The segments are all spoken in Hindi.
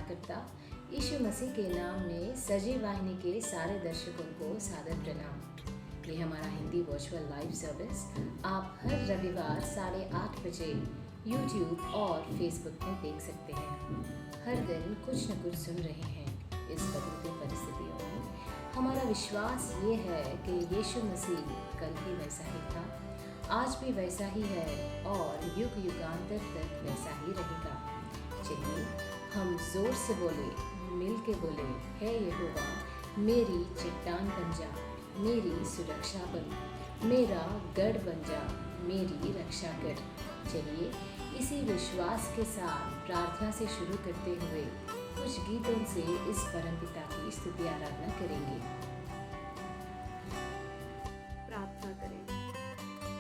उद्धारकर्ता यीशु मसीह के नाम में सजीव वाहिनी के सारे दर्शकों को सादर प्रणाम। ये हमारा हिंदी वर्चुअल लाइव सर्विस आप हर रविवार 8:30 बजे YouTube और Facebook में देख सकते हैं। हर दिन कुछ न कुछ सुन रहे हैं। इस बदलती परिस्थितियों में हमारा विश्वास ये है कि यीशु मसीह कल भी वैसा ही था, आज भी वैसा ही है और युग युगांतर तक वैसा ही रहेगा। चलिए हम जोर से बोले, मिल के बोले, है यहोवा मेरी चट्टान बन जा, मेरी सुरक्षा बन, मेरा गढ़ बन जा, मेरी रक्षा कर। चलिए इसी विश्वास के साथ प्रार्थना से शुरू करते हुए कुछ गीतों से इस परमपिता की स्तुति आराधना करेंगे। प्रार्थना करें।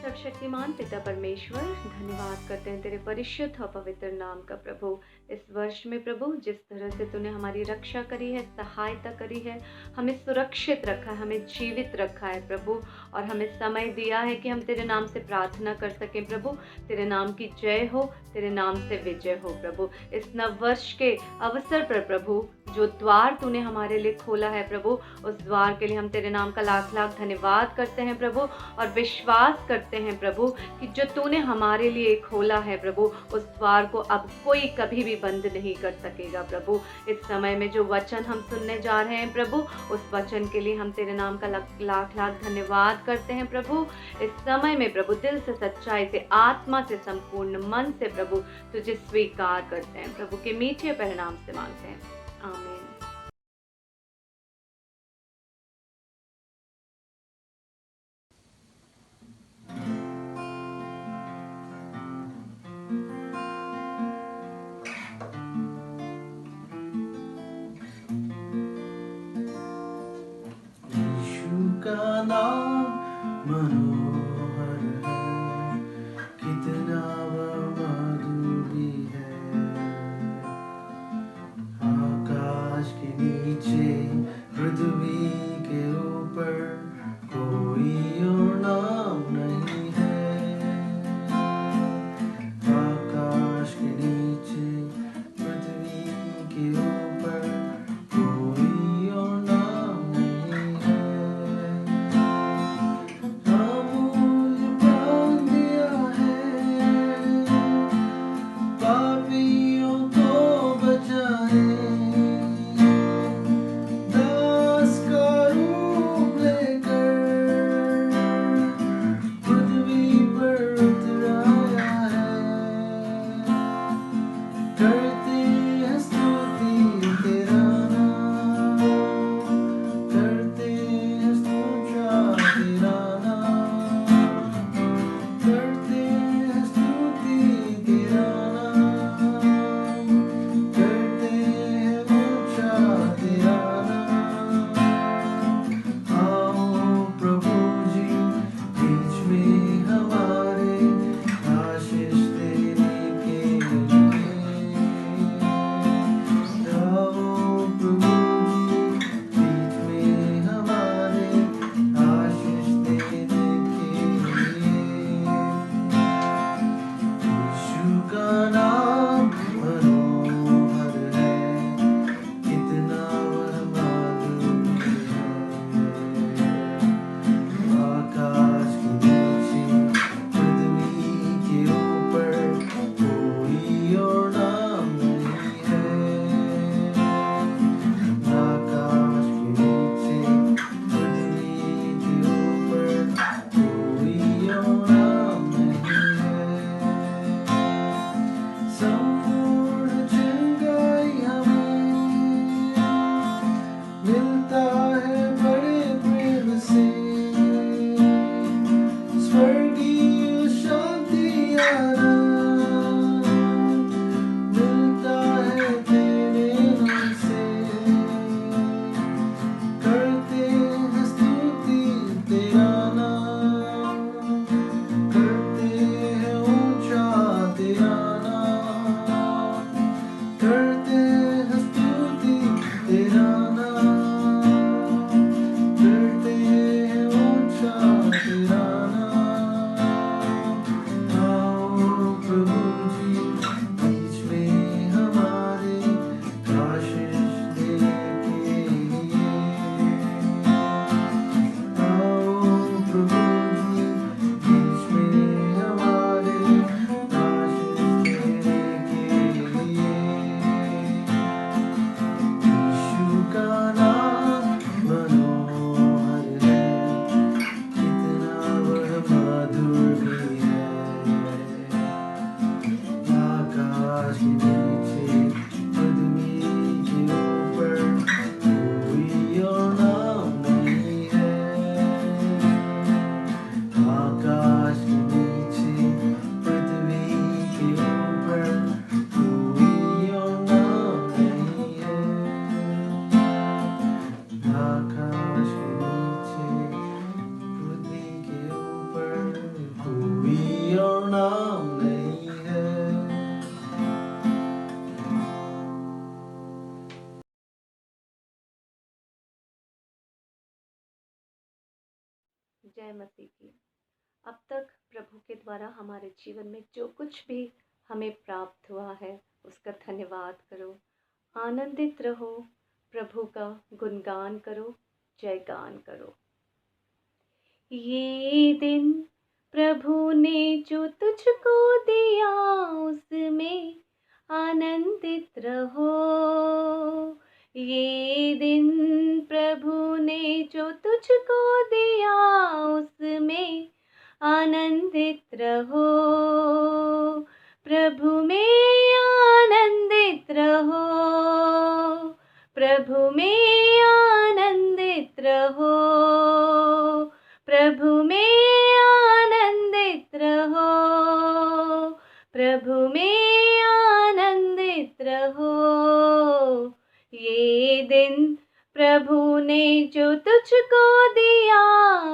सर्वशक्तिमान पिता परमेश्वर, धन्यवाद करते हैं तेरे परिशुद्ध और पवित्र नाम का प्रभु। इस वर्ष में प्रभु जिस तरह से तूने हमारी रक्षा करी है, सहायता करी है, हमें सुरक्षित रखा है, हमें जीवित रखा है प्रभु, और हमें समय दिया है कि हम तेरे नाम से प्रार्थना कर सकें प्रभु। तेरे नाम की जय हो, तेरे नाम से विजय हो प्रभु। इस नव वर्ष के अवसर पर प्रभु जो द्वार तूने हमारे लिए खोला है प्रभु, उस द्वार के लिए हम तेरे नाम का लाख लाख धन्यवाद करते हैं प्रभु, और विश्वास करते हैं प्रभु कि जो तूने हमारे लिए खोला है प्रभु, उस द्वार को अब कोई कभी भी बंद नहीं कर सकेगा प्रभु। इस समय में जो वचन हम सुनने जा रहे हैं प्रभु, उस वचन के लिए हम तेरे नाम का लाख लाख धन्यवाद करते हैं प्रभु। इस समय में प्रभु दिल से, सच्चाई से, आत्मा से, संपूर्ण मन से प्रभु तुझे स्वीकार करते हैं प्रभु के मीठे परिणाम से मांगते हैं, आमीन। का नाम मनोहर है, कितना मधुरी है। आकाश के नीचे, पृथ्वी के ऊपर कोई और नाम नहीं है। आकाश के नीचे, पृथ्वी के ऊपर कोई और नाम नहीं है। हम जय मसीह की। अब तक प्रभु के द्वारा हमारे जीवन में जो कुछ भी हमें प्राप्त हुआ है उसका धन्यवाद करो, आनंदित रहो, प्रभु का गुणगान करो, जयगान करो। ये दिन प्रभु ने जो तुझको दिया उसमें आनंदित रहो। ये दिन प्रभु ने जो तुझको दिया उसमें आनंदित रहो। प्रभु में आनंदित रहो, प्रभु में आनंदित रहो, प्रभु में आनंदित रहो, प्रभु में आनंदित रहो। ये दिन प्रभु ने जो तुझको दिया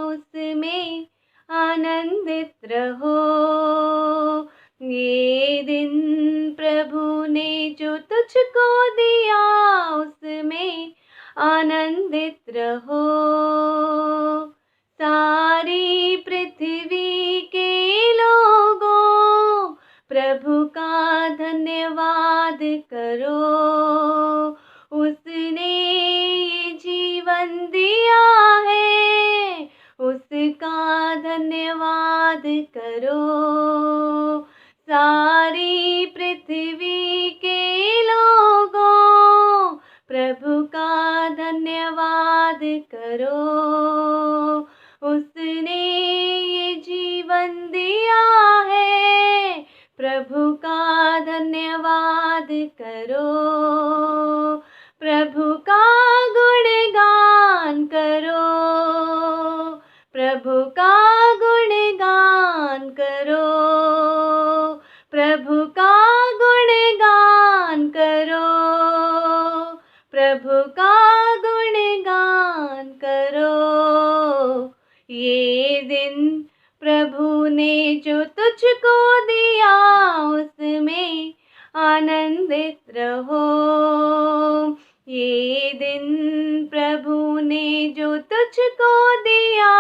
उसमें आनंदित रहो। ये दिन प्रभु ने जो तुझको दिया उसमें आनंदित रहो। सारी पृथ्वी के लोगों प्रभु का धन्यवाद करो। उसने ये जीवन दिया है, उसका धन्यवाद करो। सारी पृथ्वी के लोगों प्रभु का धन्यवाद करो। उसने ये जीवन दिया है, प्रभु का धन्यवाद करो। प्रभु का गुणगान करो, प्रभु का गुणगान करो, प्रभु का गुणगान करो, प्रभु का गुणगान करो। ये दिन प्रभु ने जो तुझको दिया उसमें आनंदित रहो। ये दिन प्रभु ने जो तुझको दिया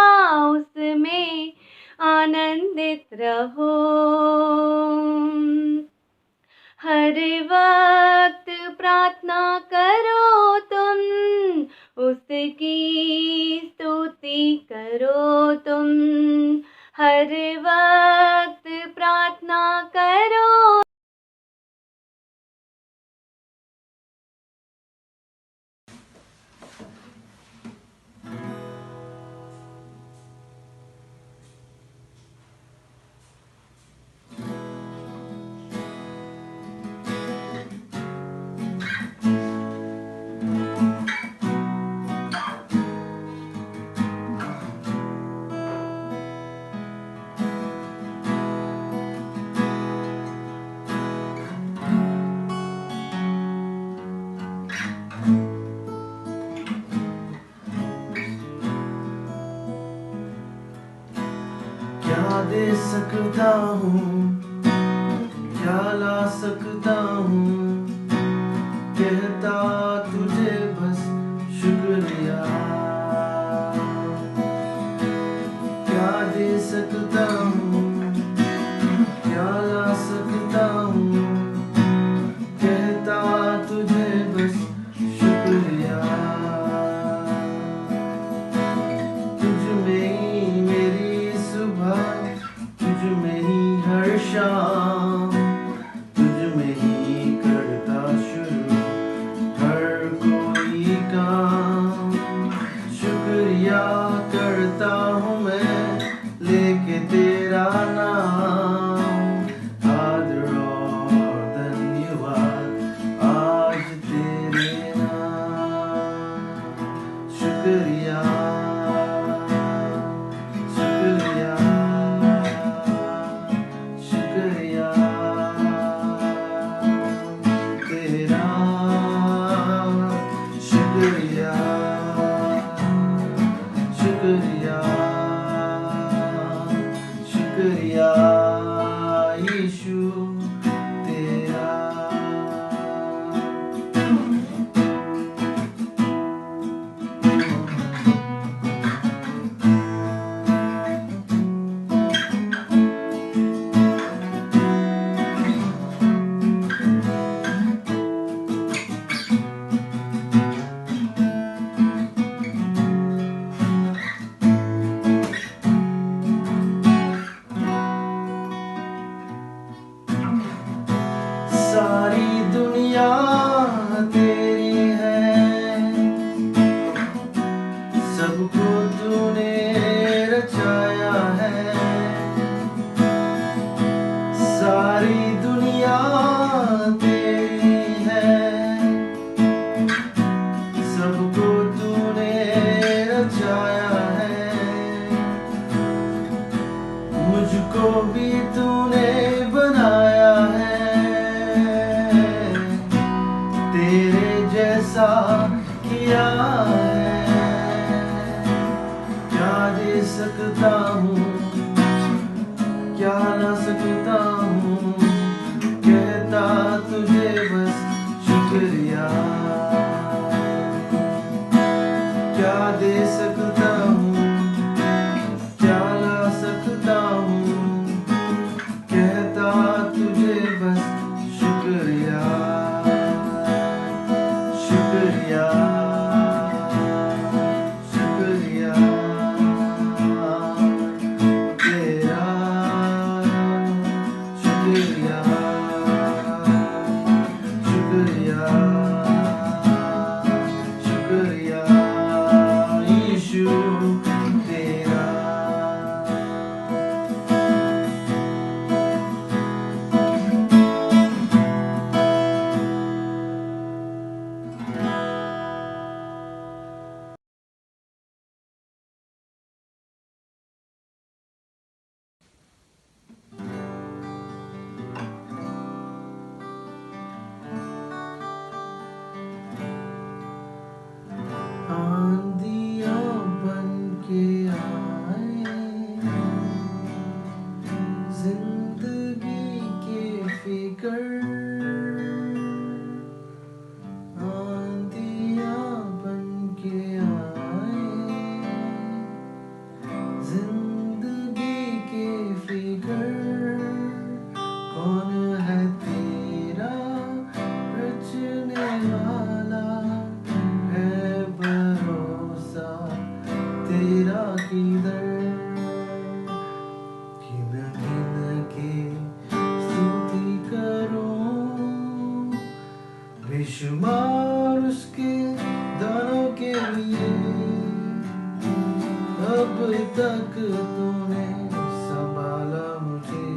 उसमें आनंदित रहो। हर वक्त प्रार्थना करो तुम, उसकी स्तुति करो तुम। हर वक्त प्रार्थना करो। क्या दे सकता हूँ, क्या ला सकता हूँ, कहता तुझे बस शुक्रिया। क्या दे सकता हूँ, क्या ला सकता हूँ, कहता तुझे बस शुक्रिया। तुझ में ही मेरी सुबह, तुझ में ही हर शाम, तुझ में ही करता शुरू हर कोई काम। शुक्रिया करता हूँ मैं लेके तेरा नाम। आदर और धन्यवाद आज तेरे नाम। शुक्रिया, शुक्रिया, शुक्रिया। मुझको भी तूने बनाया है, तेरे जैसा किया है। क्या दे सकता हूँ, क्या ला सकता हूँ, कहता तुझे बस शुक्रिया। क्या दे सकता हूँ, क्या ला सकता हूँ, कहता तुझे बस शुक्रिया, शुक्रिया, शुक्रिया तेरा, शुक्रिया, शुक्रिया, शुक्रिया यीशु तेरा। आंधियाँ बन के आए, जिंदगी के फिकर। आंधियाँ बन के आए, जिंदगी के फिकर। कौन है तेरा रचने वाला, है भरोसा तेरा किधर। गिन गिन के स्तुति करूं, बेशुमार उसके दानों के लिए। अब तक तूने संभाला मुझे,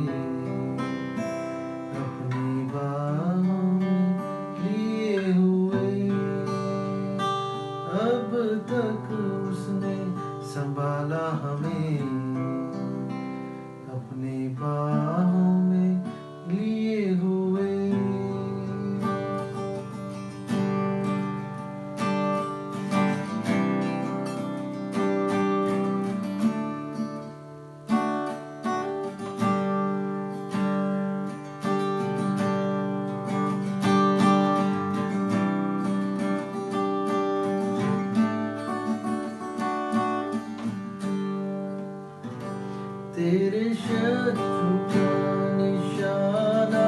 अपनी बाहों में लिए हुए। अब तक उसने संभाला हमें, अपनी बाहों में लिए हुए। तेरे शत्रु का निशाना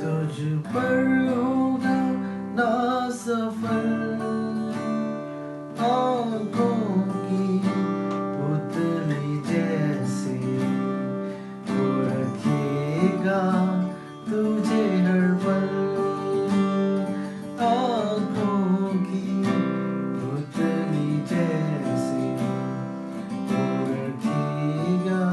तुझ पर होगा ना सफल। आँखों की पुतली जैसे वो रखेगा तुझे हर पल। आँखों की पुतली जैसे वो रखेगा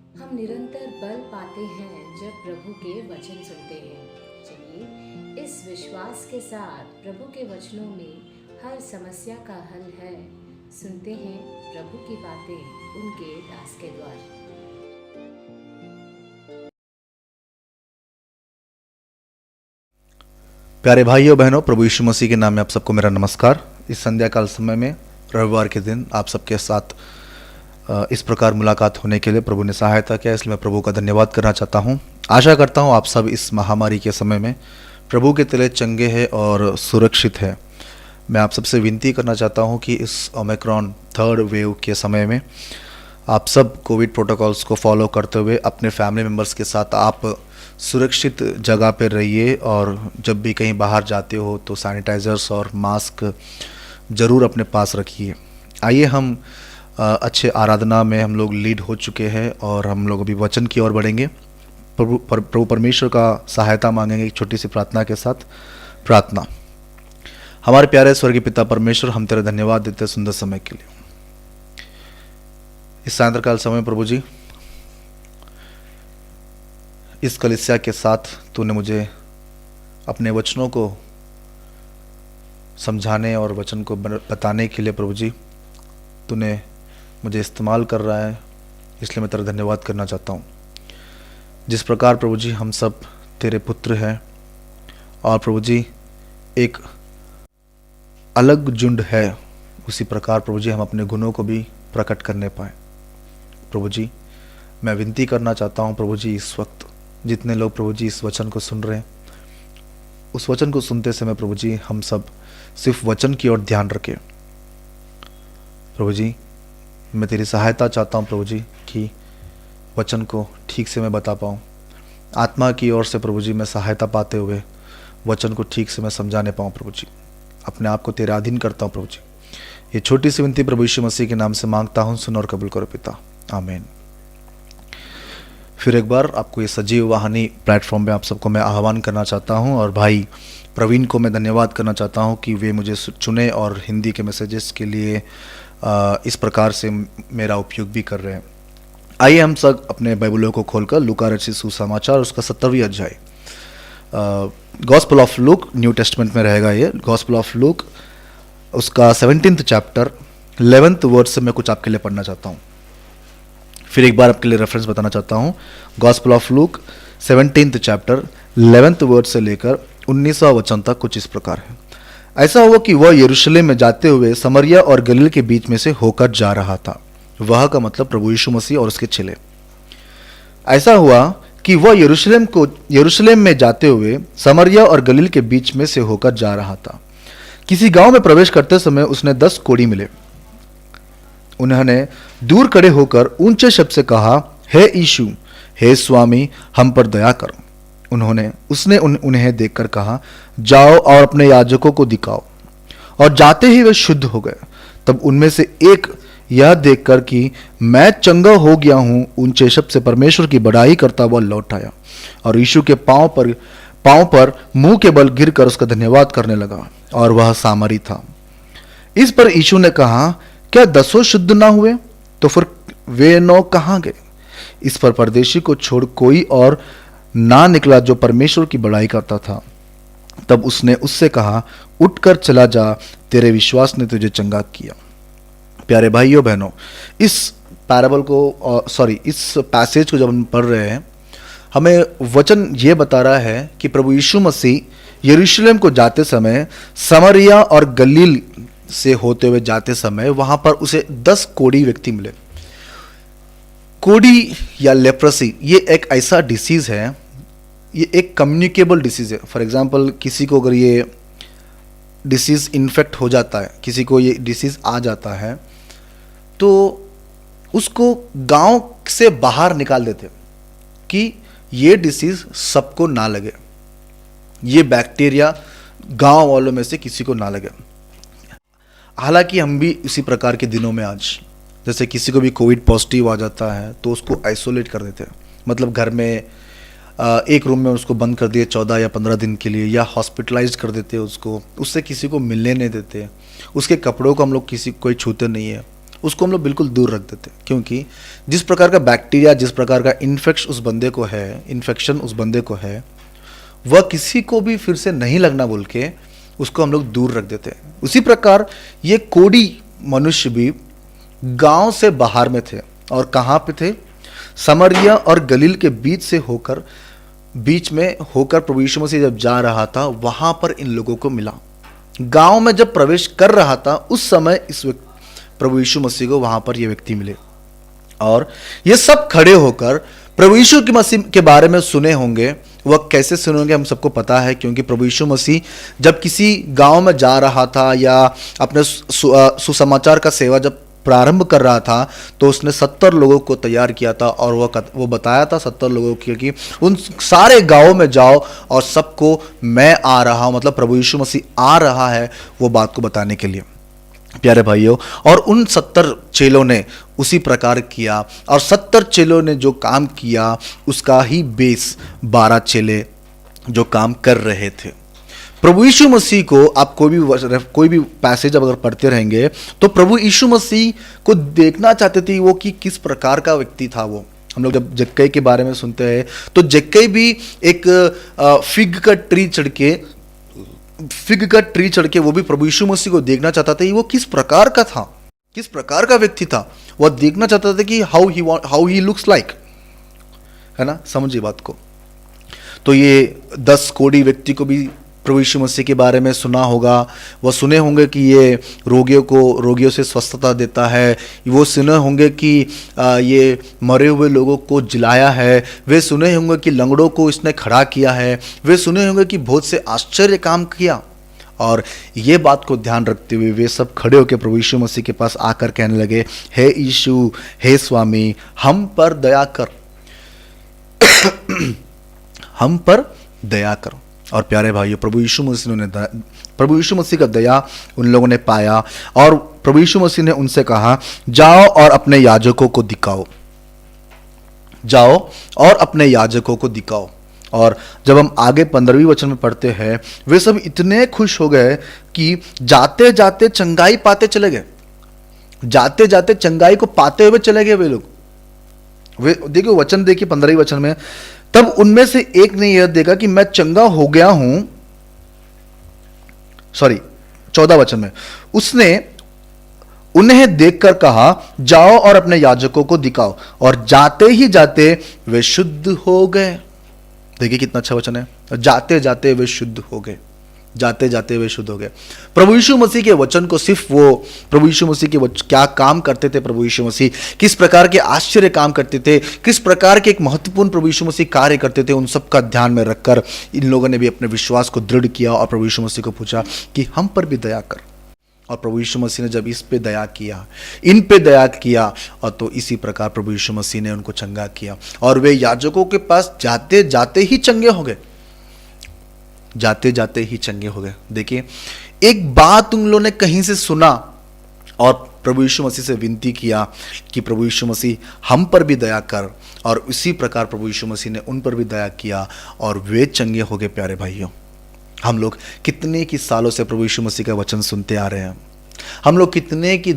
हम निरंतर बल पाते हैं जब प्रभु के वचन सुनते हैं। चलिए इस विश्वास के साथ प्रभु के वचनों में हर समस्या का हल है। सुनते हैं प्रभु की बातें उनके दास के द्वार। प्यारे भाइयों बहनों, प्रभु यीशु मसीह के नाम में आप सबको मेरा नमस्कार। इस संध्या काल समय में रविवार के दिन आप सबके साथ इस प्रकार मुलाकात होने के लिए प्रभु ने सहायता किया, इसलिए मैं प्रभु का धन्यवाद करना चाहता हूं। आशा करता हूं आप सब इस महामारी के समय में प्रभु के तले चंगे हैं और सुरक्षित हैं। मैं आप सबसे विनती करना चाहता हूं कि इस ओमिक्रॉन थर्ड वेव के समय में आप सब कोविड प्रोटोकॉल्स को फॉलो करते हुए अपने फैमिली मेम्बर्स के साथ आप सुरक्षित जगह पर रहिए, और जब भी कहीं बाहर जाते हो तो सैनिटाइज़र्स और मास्क ज़रूर अपने पास रखिए। आइए हम अच्छे आराधना में हम लोग लीड हो चुके हैं और हम लोग अभी वचन की ओर बढ़ेंगे। प्रभु परमेश्वर का सहायता मांगेंगे एक छोटी सी प्रार्थना के साथ। प्रार्थना। हमारे प्यारे स्वर्गीय पिता परमेश्वर, हम तेरा धन्यवाद देते हैं सुंदर समय के लिए। इस सायंकाल समय प्रभु जी, इस कलीसिया के साथ तूने मुझे अपने वचनों को समझाने और वचन को बताने के लिए प्रभु जी तूने मुझे इस्तेमाल कर रहा है, इसलिए मैं तेरा धन्यवाद करना चाहता हूँ। जिस प्रकार प्रभु जी हम सब तेरे पुत्र हैं और प्रभु जी एक अलग झुंड है, उसी प्रकार प्रभु जी हम अपने गुणों को भी प्रकट करने पाए। प्रभु जी मैं विनती करना चाहता हूँ प्रभु जी, इस वक्त जितने लोग प्रभु जी इस वचन को सुन रहे हैं, उस वचन को सुनते समय प्रभु जी हम सब सिर्फ वचन की ओर ध्यान रखें। प्रभु जी मैं तेरी सहायता चाहता हूँ प्रभु जी कि वचन को ठीक से मैं बता पाऊँ। आत्मा की ओर से प्रभु जी मैं सहायता पाते हुए वचन को ठीक से मैं समझाने पाऊँ। प्रभु जी अपने आप को तेरे अधीन करता हूँ। प्रभु जी ये छोटी सी विनती प्रभु यीशु मसीह के नाम से मांगता हूँ, सुन और कबूल करो पिता, आमीन। फिर एक बार आपको ये सजीव वाहिनी प्लेटफॉर्म पे आप सबको मैं आह्वान करना चाहता हूँ, और भाई प्रवीण को मैं धन्यवाद करना चाहता हूँ कि वे मुझे चुने और हिंदी के मैसेजेस के लिए इस प्रकार से मेरा उपयोग भी कर रहे हैं। आइए हम सब अपने बाइबलों को खोलकर लूका रचित सुसमाचार उसका 70वां अध्याय, gospel of look, new testament में रहेगा ये। गॉस्पेल ऑफ लूक उसका 17th चैप्टर 11th वर्ड से मैं कुछ आपके लिए पढ़ना चाहता हूँ। फिर एक बार आपके लिए रेफरेंस बताना चाहता हूँ। Gospel of look 17th chapter 11th word से लेकर 19वां वचन तक कुछ इस प्रकार है। ऐसा हुआ कि वह यरूशलेम में जाते हुए समरिया और गलील के बीच में से होकर जा रहा था। वह का मतलब प्रभु यीशु मसीह और उसके चेले। ऐसा हुआ कि वह यरूशलेम में जाते हुए समरिया और गलील के बीच में से होकर जा रहा था। किसी गांव में प्रवेश करते समय उसने 10 कोढ़ी मिले। उन्होंने दूर खड़े होकर ऊंचे शब्द से कहा, हे यीशु, हे स्वामी, हम पर दया करो। उसने उन्हें देखकर कहा, जाओ और अपने याजकों को दिखाओ। और जाते ही वे शुद्ध हो गए। तब उनमें से एक यह देखकर कि मैं चंगा हो गया हूं, ऊंचे शब्द से परमेश्वर की बड़ाई करता हुआ लौट आया और यीशु के पांव पर मुंह के बल गिरकर उसका धन्यवाद करने लगा, और वह सामरी था। इस पर यीशु ने कहा, क्या 10 शुद्ध ना हुए? तो फिर वे 9 कहाँ गए? इस पर परदेशी को छोड़ कोई और ना निकला जो परमेश्वर की बड़ाई करता था। तब उसने उससे कहा, उठकर चला जा, तेरे विश्वास ने तुझे चंगा किया। प्यारे भाइयों बहनों, इस पैसेज को जब हम पढ़ रहे हैं, हमें वचन ये बता रहा है कि प्रभु यीशु मसीह यरूशलेम को जाते समय समरिया और गलील से होते हुए जाते समय वहां पर उसे 10 कोढ़ी व्यक्ति मिले। कोढ़ी या लेप्रेसी ये एक ऐसा डिसीज है, ये एक कम्युनिकेबल डिसीज है। फॉर एग्जांपल किसी को अगर ये डिसीज इन्फेक्ट हो जाता है, किसी को ये डिसीज आ जाता है, तो उसको गांव से बाहर निकाल देते कि ये डिसीज सबको ना लगे, ये बैक्टीरिया गांव वालों में से किसी को ना लगे। हालांकि हम भी इसी प्रकार के दिनों में आज, जैसे किसी को भी कोविड पॉजिटिव आ जाता है तो उसको आइसोलेट कर देते हैं, मतलब घर में एक रूम में उसको बंद कर दिए 14 या 15 दिन के लिए, या हॉस्पिटलाइज कर देते हैं उसको, उससे किसी को मिलने नहीं देते, उसके कपड़ों को हम लोग कोई छूते नहीं है, उसको हम लोग बिल्कुल दूर रख देते, क्योंकि जिस प्रकार का बैक्टीरिया, जिस प्रकार का इन्फेक्शन उस बंदे को है, वह किसी को भी फिर से नहीं लगना बोल के उसको हम लोग दूर रख देते हैं। उसी प्रकार ये कोढ़ी मनुष्य भी गांव से बाहर में थे, और कहाँ पे थे? समरिया और गलील के बीच में होकर प्रभु यीशु मसीह जब जा रहा था, वहां पर इन लोगों को मिला। गांव में जब प्रवेश कर रहा था, उस समय प्रभु यीशु मसीह को वहां पर ये व्यक्ति मिले, और ये सब खड़े होकर प्रभु यीशु के मसीह के बारे में सुने होंगे। वह कैसे सुने होंगे हम सबको पता है, क्योंकि प्रभु यीशु मसीह जब किसी गांव में जा रहा था या अपने सुसमाचार का सेवा जब प्रारंभ कर रहा था, तो उसने 70 लोगों को तैयार किया था, और वो बताया था 70 लोगों को कि उन सारे गांवों में जाओ और सबको मैं आ रहा हूं, मतलब प्रभु यीशु मसीह आ रहा है, वो बात को बताने के लिए। प्यारे भाइयों, और उन 70 चेलों ने उसी प्रकार किया, और 70 चेलों ने जो काम किया उसका ही बेस 12 चेले जो काम कर रहे थे। प्रभु यीशु मसीह को आप कोई भी पैसेज अगर पढ़ते रहेंगे तो प्रभु यीशु मसीह को देखना चाहते थे वो कि किस प्रकार का व्यक्ति था वो। हम लोग जब जक्कई के बारे में सुनते हैं तो जक्कई भी एक फिग का ट्री चढ़ के वो भी प्रभु यीशु मसीह को देखना चाहता था कि वो किस प्रकार का था, किस प्रकार का व्यक्ति था। वह देखना चाहता था कि हाउ ही लुक्स लाइक, है ना, समझिए बात को। तो ये 10 कोढ़ी व्यक्ति को भी प्रभु यीशु मसीह के बारे में सुना होगा। वह सुने होंगे कि ये रोगियों से स्वस्थता देता है। वो सुने होंगे कि ये मरे हुए लोगों को जिलाया है। वे सुने होंगे कि लंगड़ों को इसने खड़ा किया है। वे सुने होंगे कि बहुत से आश्चर्य काम किया। और ये बात को ध्यान रखते हुए वे सब खड़े होकर प्रभु यीशु मसीह के पास आकर कहने लगे, हे यीशु, हे स्वामी, हम पर दया कर, हम पर दया करो। और प्यारे भाइयों, प्रभु यीशु मसीह का दया उन लोगों ने पाया, और प्रभु यीशु मसीह ने उनसे कहा, जाओ और अपने याजकों को दिखाओ, जाओ और अपने याजकों को दिखाओ। और जब हम आगे 15वीं वचन में पढ़ते हैं, वे सब इतने खुश हो गए कि जाते जाते चंगाई पाते चले गए, जाते जाते चंगाई को पाते हुए चले गए वे लोग। वे देखिए वचन, देखिए 15वीं वचन में, तब उनमें से एक ने यह देखा कि मैं चंगा हो गया हूं, 14 वचन में, उसने उन्हें देखकर कहा, जाओ और अपने याजकों को दिखाओ, और जाते ही जाते वे शुद्ध हो गए। देखिए कितना अच्छा वचन है, जाते जाते वे शुद्ध हो गए, जाते जाते वे शुद्ध हो गए। प्रभु यीशु मसीह के वचन को सिर्फ वो प्रभु यीशु मसीह के क्या काम करते थे, प्रभु यीशु मसीह किस प्रकार के आश्चर्य काम करते थे, किस प्रकार के एक महत्वपूर्ण प्रभु यीशु मसीह कार्य करते थे, उन सब का ध्यान में रखकर इन लोगों ने भी अपने विश्वास को दृढ़ किया और प्रभु यीशु मसीह को पूछा कि हम पर भी दया कर। और प्रभु यीशु मसीह ने जब इस पे दया किया, इन पे दया किया, और तो इसी प्रकार प्रभु यीशु मसीह ने उनको चंगा किया, और वे याजकों के पास जाते जाते ही चंगे हो गए, जाते जाते ही चंगे हो गए। देखिए, एक बात उन लोगों ने कहीं से सुना और प्रभु यीशु मसीह से विनती किया कि प्रभु यीशु मसीह हम पर भी दया कर, और उसी प्रकार प्रभु यीशु मसीह ने उन पर भी दया किया और वे चंगे हो गए। प्यारे भाइयों, हम लोग कितने की सालों से प्रभु यीशु मसीह का वचन सुनते आ रहे हैं, हम लोग कितने की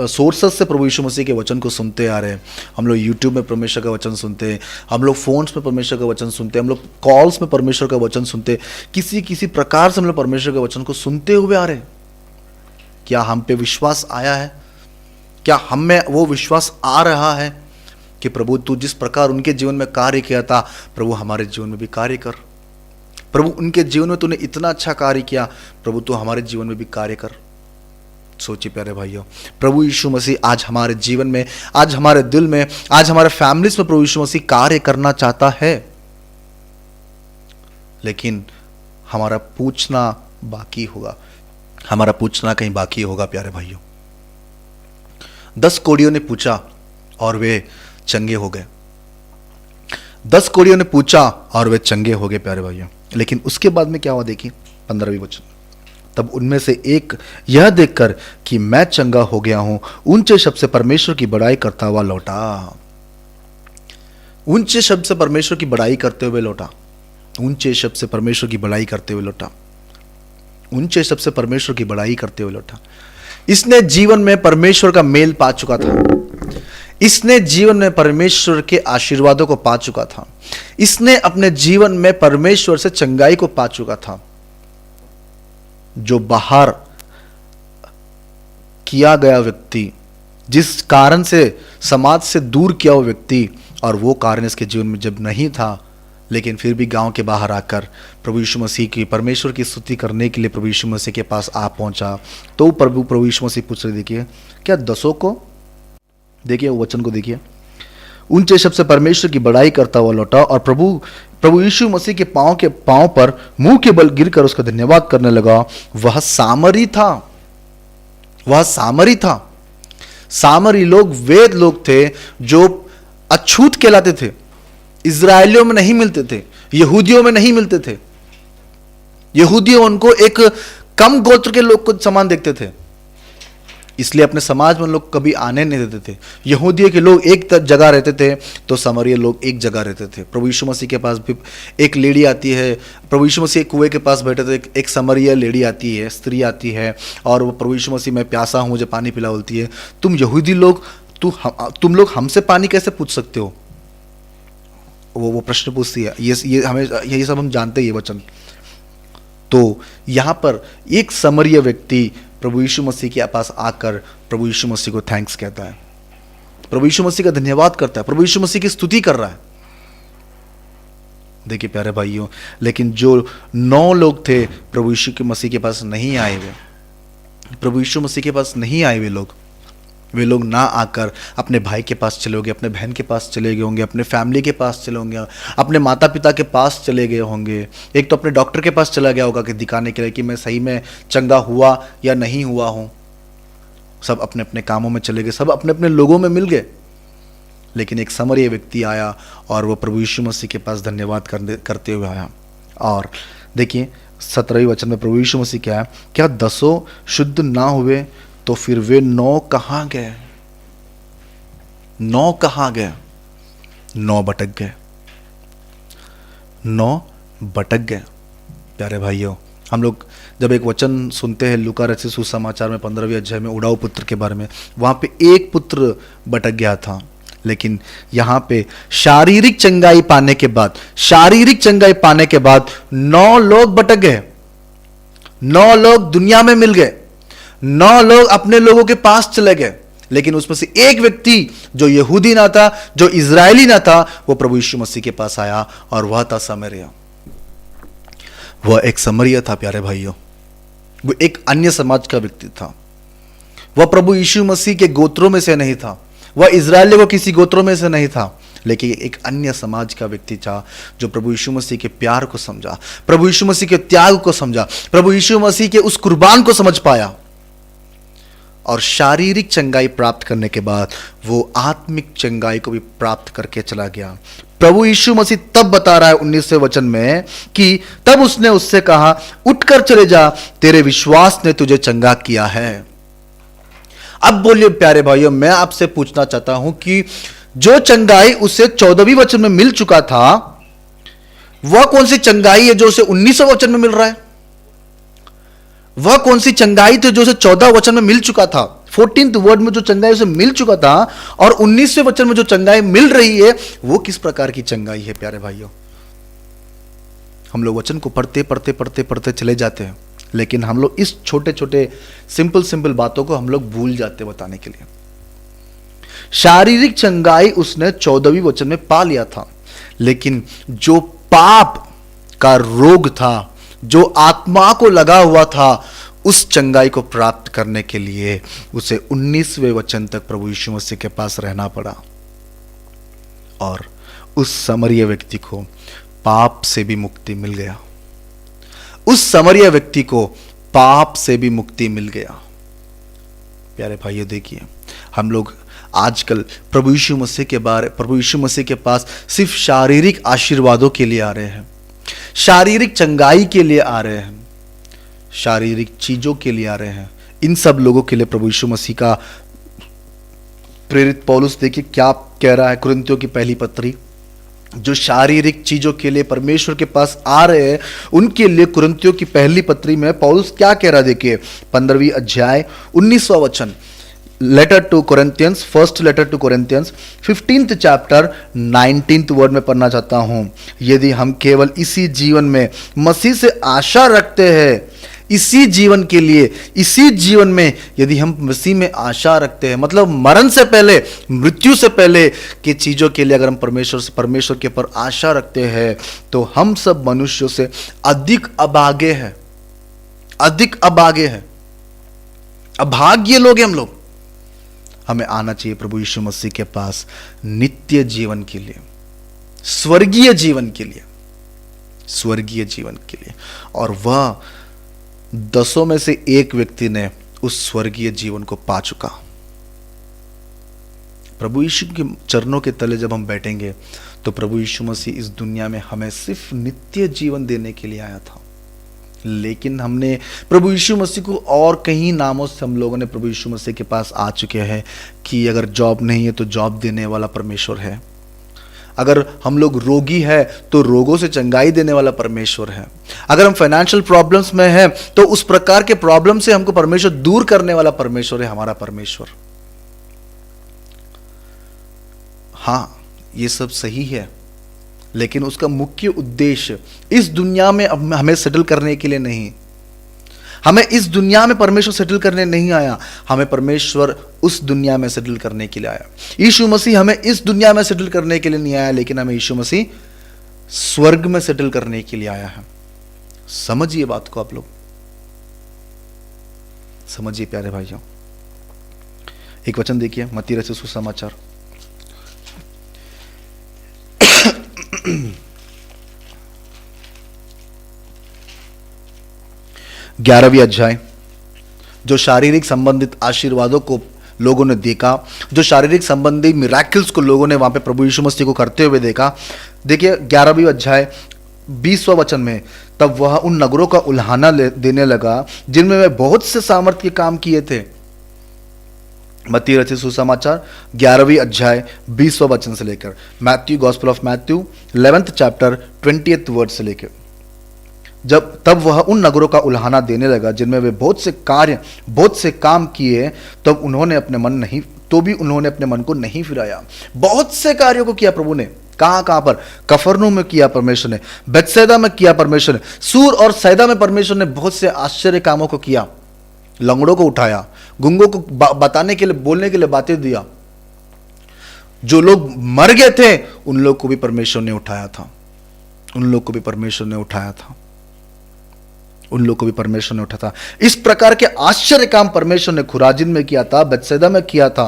सोर्सेस से प्रभु यीशु मसीह के वचन को सुनते आ रहे हैं। हम लोग यूट्यूब में परमेश्वर का वचन सुनते हैं, हम लोग फोन्स में परमेश्वर का वचन सुनते हैं, हम लोग कॉल्स में परमेश्वर का वचन सुनते हैं, किसी प्रकार से हम लोग परमेश्वर के वचन को सुनते हुए आ रहे हैं। क्या हम पे विश्वास आया है? क्या हम में वो विश्वास आ रहा है कि प्रभु तू जिस प्रकार उनके जीवन में कार्य किया था, प्रभु हमारे जीवन में भी कार्य कर। प्रभु उनके जीवन में तूने इतना अच्छा कार्य किया, प्रभु तू हमारे जीवन में भी कार्य कर। सोचिए प्यारे भाइयों, प्रभु यीशु मसीह आज हमारे जीवन में, आज हमारे दिल में, आज हमारे फैमिलीज में प्रभु यीशु मसीह कार्य करना चाहता है, लेकिन हमारा पूछना बाकी होगा, हमारा पूछना कहीं बाकी होगा। प्यारे भाइयों, 10 कोढ़ियों ने पूछा और वे चंगे हो गए, 10 कोढ़ियों ने पूछा और वे चंगे हो गए। प्यारे भाइयों, लेकिन उसके बाद में क्या हुआ, देखिए 15वीं वचन, तब उनमें से एक यह देखकर कि मैं चंगा हो गया हूं, ऊंचे शब्द से परमेश्वर की बड़ाई करता हुआ लौटा। ऊंचे शब्द से परमेश्वर की बड़ाई करते हुए लौटा, ऊंचे शब्द से परमेश्वर की बड़ाई करते हुए लौटा, ऊंचे शब्द से परमेश्वर की बड़ाई करते हुए लौटा। इसने जीवन में परमेश्वर का मेल पा चुका था, इसने जीवन में परमेश्वर के आशीर्वादों को पा चुका था, इसने अपने जीवन में परमेश्वर से चंगाई को पा चुका था। जो बाहर किया गया व्यक्ति, जिस कारण से समाज से दूर किया हुआ व्यक्ति, और वो कारण इसके जीवन में जब नहीं था, लेकिन फिर भी गांव के बाहर आकर प्रभु यीशु मसीह की, परमेश्वर की स्तुति करने के लिए प्रभु यीशु मसीह के पास आ पहुंचा, तो प्रभु यीशु मसीह पूछ रहे, देखिए क्या 10 को, देखिए वो वचन को देखिए, ऊंचे शब्द से परमेश्वर की बड़ाई करता हुआ लौटा और प्रभु यीशु मसीह के पांव पर मुंह के बल गिरकर उसका धन्यवाद करने लगा। वह सामरी था, वह सामरी था। सामरी लोग वेद लोग थे जो अछूत कहलाते थे, इजरायलियों में नहीं मिलते थे, यहूदियों में नहीं मिलते थे। यहूदियों उनको एक कम गोत्र के लोग को समान देखते थे, इसलिए अपने समाज में लोग कभी आने नहीं देते थे। यहूदियों के लोग एक जगह रहते थे तो सामरिया लोग एक जगह रहते थे। प्रभु यीशु मसीह के पास भी एक लेडी आती है, प्रभु यीशु मसीह एक कुएं के पास बैठे थे, एक सामरिया लेडी आती है, स्त्री आती है, और वो प्रभु यीशु मसीह, मैं प्यासा हूँ, मुझे पानी पिला, बोलती है, तुम यहूदी लोग, तुम लोग हमसे पानी कैसे पूछ सकते हो? वो प्रश्न पूछती है। ये हमें, ये सब हम जानते हैं ये वचन। तो यहाँ पर एक सामरिया व्यक्ति प्रभु यीशु मसीह के पास आकर प्रभु यीशु मसीह को थैंक्स कहता है, प्रभु यीशु मसीह का धन्यवाद करता है, प्रभु यीशु मसीह की स्तुति कर रहा है। देखिए प्यारे भाइयों, लेकिन जो 9 लोग थे प्रभु यीशु के मसीह के पास नहीं आए हुए, प्रभु यीशु मसीह के पास नहीं आए वे लोग ना आकर अपने भाई के पास चले होंगे, अपने बहन के पास चले गए होंगे, अपने फैमिली के पास चले होंगे, अपने माता पिता के पास चले गए होंगे, एक तो अपने डॉक्टर के पास चला गया होगा कि दिखाने के लिए कि मैं सही में चंगा हुआ या नहीं हुआ हूं। सब अपने अपने कामों में चले गए, सब अपने अपने लोगों में मिल गए। लेकिन एक सामरिया व्यक्ति आया और वो प्रभु यीशु मसीह के पास धन्यवाद करते हुए आया। और देखिए 17वें वचन में प्रभु यीशु मसीह क्या है, क्या 10 शुद्ध ना हुए तो फिर वे 9 कहाँ गए? 9 कहाँ गए? 9 भटक गए, 9 भटक गए। प्यारे भाइयों, हम लोग जब एक वचन सुनते हैं लूका रचित सुसमाचार में 15वें अध्याय में उड़ाऊ पुत्र के बारे में, वहां पे एक पुत्र भटक गया था। लेकिन यहाँ पे शारीरिक चंगाई पाने के बाद 9 लोग भटक गए, 9 लोग दुनिया में मिल गए, 9 लोग अपने लोगों के पास चले गए। लेकिन उसमें से एक व्यक्ति जो यहूदी ना था, जो इजरायली ना था, वो प्रभु यीशु मसीह के पास आया और वह था सामरिया। वह एक सामरिया था प्यारे भाइयों, वो एक अन्य समाज का व्यक्ति था। वह प्रभु यीशु मसीह के गोत्रों में से नहीं था, वह इजरायलियों को किसी गोत्रों में से नहीं था, लेकिन एक अन्य समाज का व्यक्ति था जो प्रभु यीशु मसीह के प्यार को समझा, प्रभु यीशु मसीह के त्याग को समझा, प्रभु यीशु मसीह के उस कुर्बान को समझ पाया। और शारीरिक चंगाई प्राप्त करने के बाद वो आत्मिक चंगाई को भी प्राप्त करके चला गया। प्रभु यीशु मसीह तब बता रहा है 19वें वचन में कि तब उसने उससे कहा, उठकर चले जा, तेरे विश्वास ने तुझे चंगा किया है। अब बोलिए प्यारे भाइयों, मैं आपसे पूछना चाहता हूं कि जो चंगाई उसे 14वें वचन में मिल चुका था, वह कौन सी चंगाई है जो उसे 19वें वचन में मिल रहा है? वह कौन सी चंगाई थी जो उसे 14 वचन में मिल चुका था? 14th वर्ड में जो चंगाई उसे मिल चुका था और 19वें वचन में जो चंगाई मिल रही है, वो किस प्रकार की चंगाई है प्यारे भाइयों? हम लोग वचन को पढ़ते चले जाते हैं, लेकिन हम लोग इस छोटे छोटे सिंपल बातों को हम लोग भूल जाते बताने के लिए। शारीरिक चंगाई उसने 14वें वचन में पा लिया था, लेकिन जो पाप का रोग था, जो आत्मा को लगा हुआ था, उस चंगाई को प्राप्त करने के लिए उसे 19वें वचन तक प्रभु यीशु मसीह के पास रहना पड़ा। और उस सामरिया व्यक्ति को पाप से भी मुक्ति मिल गया, उस सामरिया व्यक्ति को पाप से भी मुक्ति मिल गया। प्यारे भाइयों, देखिए हम लोग आजकल प्रभु यीशु मसीह के पास सिर्फ शारीरिक आशीर्वादों के लिए आ रहे हैं, शारीरिक चंगाई के लिए आ रहे हैं, शारीरिक चीजों के लिए आ रहे हैं। इन सब लोगों के लिए प्रभु यीशु मसीह का प्रेरित पौलुस देखिए क्या कह रहा है, कुरिन्थियों की पहली पत्री जो शारीरिक चीजों के लिए परमेश्वर के पास आ रहे हैं, उनके लिए कुरिन्थियों की पहली पत्री में पौलुस क्या कह रहा है? देखिए 15वीं अध्याय 19वां वचन, letter to Corinthians, first letter to Corinthians 15th chapter 19th word में पढ़ना चाहता हूं। यदि हम केवल इसी जीवन में मसीह से आशा रखते हैं, इसी जीवन के लिए, इसी जीवन में यदि हम मसीह में आशा रखते हैं, मतलब मरण से पहले, मृत्यु से पहले की चीजों के लिए अगर हम परमेश्वर के ऊपर आशा रखते हैं, तो हम सब मनुष्यों से अधिक अभागे हैं, अधिक अभागे हैं, अभाग्य लोग हैं हम लोग। हमें आना चाहिए प्रभु यीशु मसीह के पास नित्य जीवन के लिए, स्वर्गीय जीवन के लिए, स्वर्गीय जीवन के लिए। और वह 10 में से एक व्यक्ति ने उस स्वर्गीय जीवन को पा चुका। प्रभु यीशु के चरणों के तले जब हम बैठेंगे, तो प्रभु यीशु मसीह इस दुनिया में हमें सिर्फ नित्य जीवन देने के लिए आया था। लेकिन हमने प्रभु यीशु मसीह को और कई नामों से हम लोगों ने प्रभु यीशु मसीह के पास आ चुके हैं कि अगर जॉब नहीं है तो जॉब देने वाला परमेश्वर है, अगर हम लोग रोगी है तो रोगों से चंगाई देने वाला परमेश्वर है, अगर हम फाइनेंशियल प्रॉब्लम्स में हैं तो उस प्रकार के प्रॉब्लम से हमको परमेश्वर दूर करने वाला परमेश्वर है हमारा परमेश्वर। हाँ, ये सब सही है, लेकिन उसका मुख्य उद्देश्य इस दुनिया में हमें सेटल करने के लिए नहीं, हमें इस दुनिया में परमेश्वर सेटल करने नहीं आया, हमें परमेश्वर उस दुनिया में सेटल करने के लिए आया। यीशु मसीह हमें इस दुनिया में सेटल करने के लिए नहीं आया, लेकिन हमें यीशु मसीह स्वर्ग में सेटल करने के लिए आया है। समझिए बात को, आप लोग समझिए प्यारे भाइयों। एक वचन देखिए, मत्ती रचित सुसमाचार 11वीं अध्याय। जो शारीरिक संबंधित आशीर्वादों को लोगों ने देखा, जो शारीरिक संबंधी मिराकिल्स को लोगों ने वहां पे प्रभु यीशु मसीह को करते हुए देखा। देखिए 11वीं अध्याय 20वां वचन में, तब वह उन नगरों का उल्हाना देने लगा जिनमें वे बहुत से सामर्थ के काम किए थे। मत्ती रचित सुसमाचार 11वीं अध्याय 20वां वचन से लेकर, Matthew, gospel of Matthew 11th chapter 20th word से लेकर, तब वह उन नगरों का उल्हाना देने लगा जिनमें वे बहुत से काम किए, तब उन्होंने अपने मन को नहीं फिराया। बहुत से कार्यों को किया प्रभु ने। कहां पर? कफरनहूम में किया परमेश्वर ने, बेथसैदा में किया परमेश्वर ने, सूर और सैदा में परमेश्वर ने बहुत से आश्चर्य कामों को किया। लंगड़ों को उठाया, गुंगों को बताने के लिए, बोलने के लिए बातें दिया। जो लोग मर गए थे उन लोग को भी परमेश्वर ने उठाया था, उन लोग को भी परमेश्वर ने उठाया था, उन लोग को भी परमेश्वर ने उठाया था। इस प्रकार के आश्चर्य काम परमेश्वर ने खुराजिन में किया था, बेथसैदा में किया था।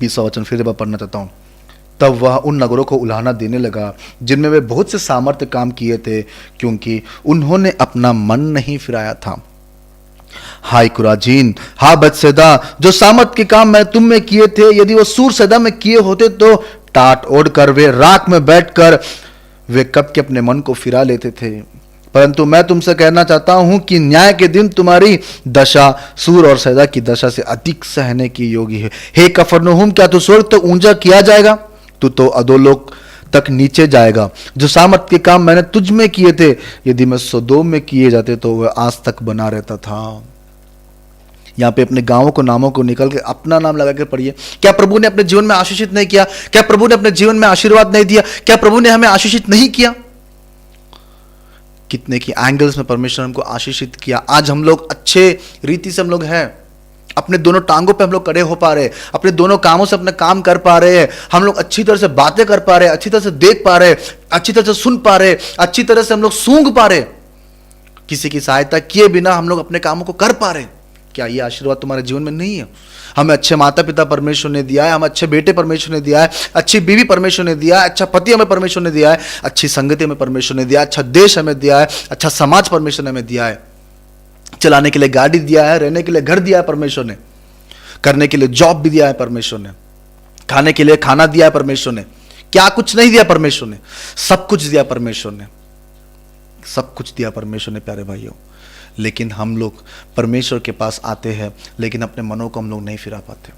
20वां वचन फिर पढ़ना चाहता हूं। तब वह उन नगरों को उल्हाना देने लगा जिनमें वे बहुत से सामर्थ्य काम किए थे, क्योंकि उन्होंने अपना मन नहीं फिराया था। हाय खुराजीन, हा बेथसैदा, जो सामर्थ के काम मैं तुम में किए थे, यदि वो सूर सैदा में किए होते तो टाट ओढ़ कर वे राख में बैठकर वे कब के अपने मन को फिरा लेते थे। परंतु मैं तुमसे कहना चाहता हूं कि न्याय के दिन तुम्हारी दशा सूर और सैदा की दशा से अधिक सहने की योगी है। हे कफरनहूम, क्या तू स्वर्ग तो ऊंचा किया जाएगा? तू तो अधोलोक तक नीचे जाएगा। जो सामर्थ के काम मैंने तुझ में किए थे, यदि मैं सदोम में किए जाते तो वह आज तक बना रहता था। यहाँ पे अपने गांवों को, नामों को निकल के अपना नाम लगा के पढ़िए। क्या प्रभु ने अपने जीवन में आशीषित नहीं किया? क्या प्रभु ने अपने जीवन में आशीर्वाद नहीं दिया? क्या प्रभु ने हमें आशीषित नहीं किया? कितने की एंगल्स में परमेश्वर हमको आशीषित किया। आज हम लोग अच्छे रीति से हम लोग हैं, अपने दोनों टांगों पे हम लोग खड़े हो पा रहे हैं, अपने दोनों कामों से अपना काम कर पा रहे हैं, हम लोग अच्छी तरह से बातें कर पा रहे हैं, अच्छी तरह से देख पा रहे हैं, अच्छी तरह से सुन पा रहे हैं, अच्छी तरह से हम लोग सूंघ पा रहे हैं। किसी की सहायता किए बिना हम लोग अपने कामों को कर पा रहे हैं। क्या ये आशीर्वाद तुम्हारे जीवन में नहीं है? हमें अच्छे माता पिता परमेश्वर ने दिया है, हमें अच्छे बेटे परमेश्वर ने दिया है, अच्छी बीवी परमेश्वर ने दिया है, अच्छा पति हमें परमेश्वर ने दिया है, अच्छी संगति हमें परमेश्वर ने दिया है, अच्छा देश हमें दिया है, अच्छा समाज परमेश्वर ने हमें दिया है, चलाने के लिए गाड़ी दिया है, रहने के लिए घर दिया है परमेश्वर ने, करने के लिए जॉब भी दिया है परमेश्वर ने, खाने के लिए खाना दिया है परमेश्वर ने। क्या कुछ नहीं दिया परमेश्वर ने? सब कुछ दिया परमेश्वर ने, सब कुछ दिया परमेश्वर ने प्यारे भाइयों। लेकिन हम लोग परमेश्वर के पास आते हैं, लेकिन अपने मनों को हम लोग नहीं फिरा पाते।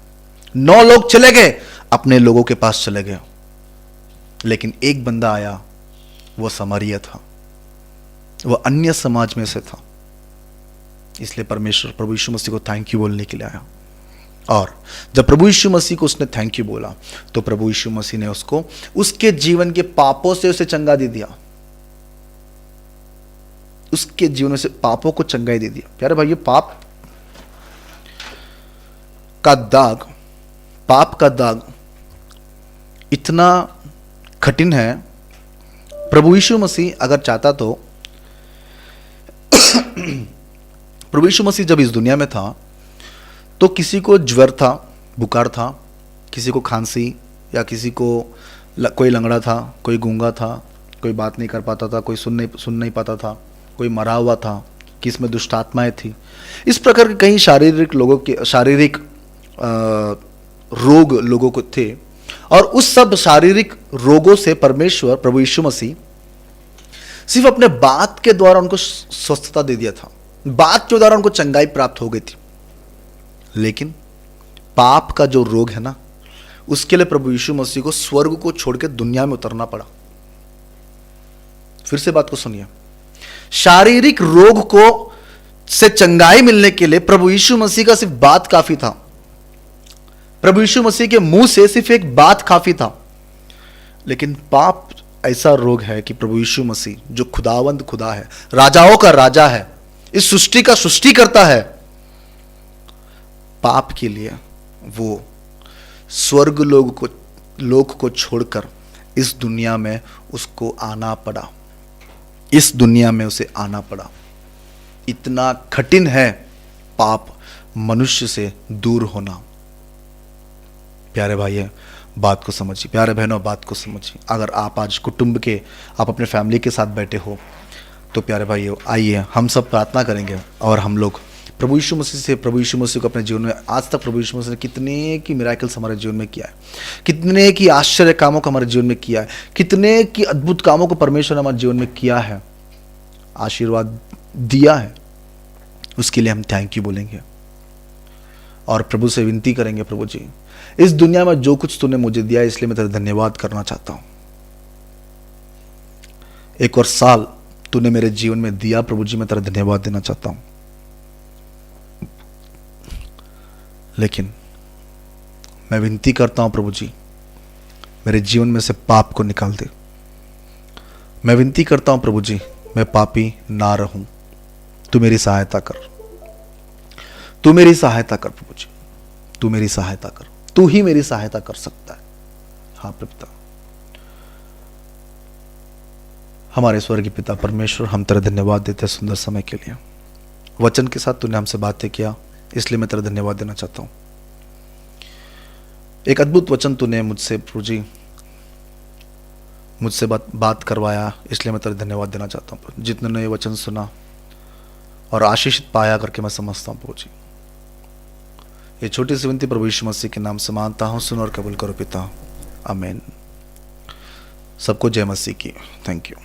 9 लोग चले गए, अपने लोगों के पास चले गए, लेकिन एक बंदा आया, वो समारिया था, वो अन्य समाज में से था। इसलिए परमेश्वर प्रभु यीशु मसीह को थैंक यू बोलने के लिए आया। और जब प्रभु यीशु मसीह को उसने थैंक यू बोला तो प्रभु यीशु मसीह ने उसको उसके जीवन के पापों से उसे चंगा दे दिया, उसके जीवन से पापों को चंगाई दे दिया। प्यारे भाई, पाप का दाग इतना कठिन है। प्रभु यीशु मसीह अगर चाहता तो प्रभु यीशु मसीह जब इस दुनिया में था तो किसी को ज्वर था, बुखार था, किसी को खांसी, या किसी को कोई लंगड़ा था, कोई गूंगा था, कोई बात नहीं कर पाता था, कोई सुन नहीं पाता था, कोई मरा हुआ था, किसमें दुष्ट आत्माएं थी। इस प्रकार के कई शारीरिक रोग लोगों को थे। और उस सब शारीरिक रोगों से परमेश्वर प्रभु यीशु मसीह सिर्फ अपने बात के द्वारा उनको स्वस्थता दे दिया था, बात के द्वारा उनको चंगाई प्राप्त हो गई थी। लेकिन पाप का जो रोग है ना, उसके लिए प्रभु यीशु मसीह को स्वर्ग को छोड़ के दुनिया में उतरना पड़ा। फिर से बात को सुनिए, शारीरिक रोग को से चंगाई मिलने के लिए प्रभु यीशु मसीह का सिर्फ बात काफी था। प्रभु यीशु मसीह के मुंह से सिर्फ एक बात काफी था। लेकिन पाप ऐसा रोग है कि प्रभु यीशु मसीह जो खुदावंद खुदा है, राजाओं का राजा है, इस सृष्टि का सृष्टि करता है, पाप के लिए वो स्वर्ग लोक को छोड़कर इस दुनिया में उसको आना पड़ा, इस दुनिया में उसे आना पड़ा। इतना कठिन है पाप मनुष्य से दूर होना। प्यारे भाई, बात को समझिए, प्यारे बहनों, बात को समझिए। अगर आप आज कुटुंब के, आप अपने फैमिली के साथ बैठे हो तो प्यारे भाइयों, आइए हम सब प्रार्थना करेंगे और हम लोग प्रभु यीशु मसीह को अपने जीवन में, आज तक प्रभु यीशु मसीह ने कितने की मिराकल्स हमारे जीवन में किया है, कितने की आश्चर्य कामों को हमारे जीवन में किया है, कितने की अद्भुत कामों को परमेश्वर ने हमारे जीवन में किया है, आशीर्वाद दिया है, उसके लिए हम थैंक यू बोलेंगे और प्रभु से विनती करेंगे, प्रभु जी इस दुनिया में जो कुछ तूने मुझे दिया है इसलिए मैं तेरा धन्यवाद करना चाहता हूं। एक और साल तूने मेरे जीवन में दिया, प्रभु जी मैं तेरा धन्यवाद देना चाहता हूं। लेकिन मैं विनती करता हूं प्रभु जी, मेरे जीवन में से पाप को निकाल दे। मैं विनती करता हूं प्रभु जी, मैं पापी ना रहूं, तू मेरी सहायता कर, तू मेरी सहायता कर प्रभु जी, तू मेरी सहायता कर, तू ही मेरी सहायता कर सकता है। हाँ पिता, हमारे स्वर्गीय पिता परमेश्वर, हम तेरा धन्यवाद देते हैं सुंदर समय के लिए। वचन के साथ तूने हमसे बातें किया, इसलिए मैं तेरा धन्यवाद देना चाहता हूं। एक अद्भुत वचन तूने मुझसे प्रभु जी मुझसे बात करवाया, इसलिए मैं तेरा धन्यवाद देना चाहता हूं। जितने ने ये वचन सुना और आशीषित पाया करके मैं समझता हूं प्रभु जी। ये छोटी सी विनती प्रभु यीशु मसीह के नाम से मांगता हूं, सुन और कबूल करो पिता, आमीन। सबको जय मसीह की। Thank you.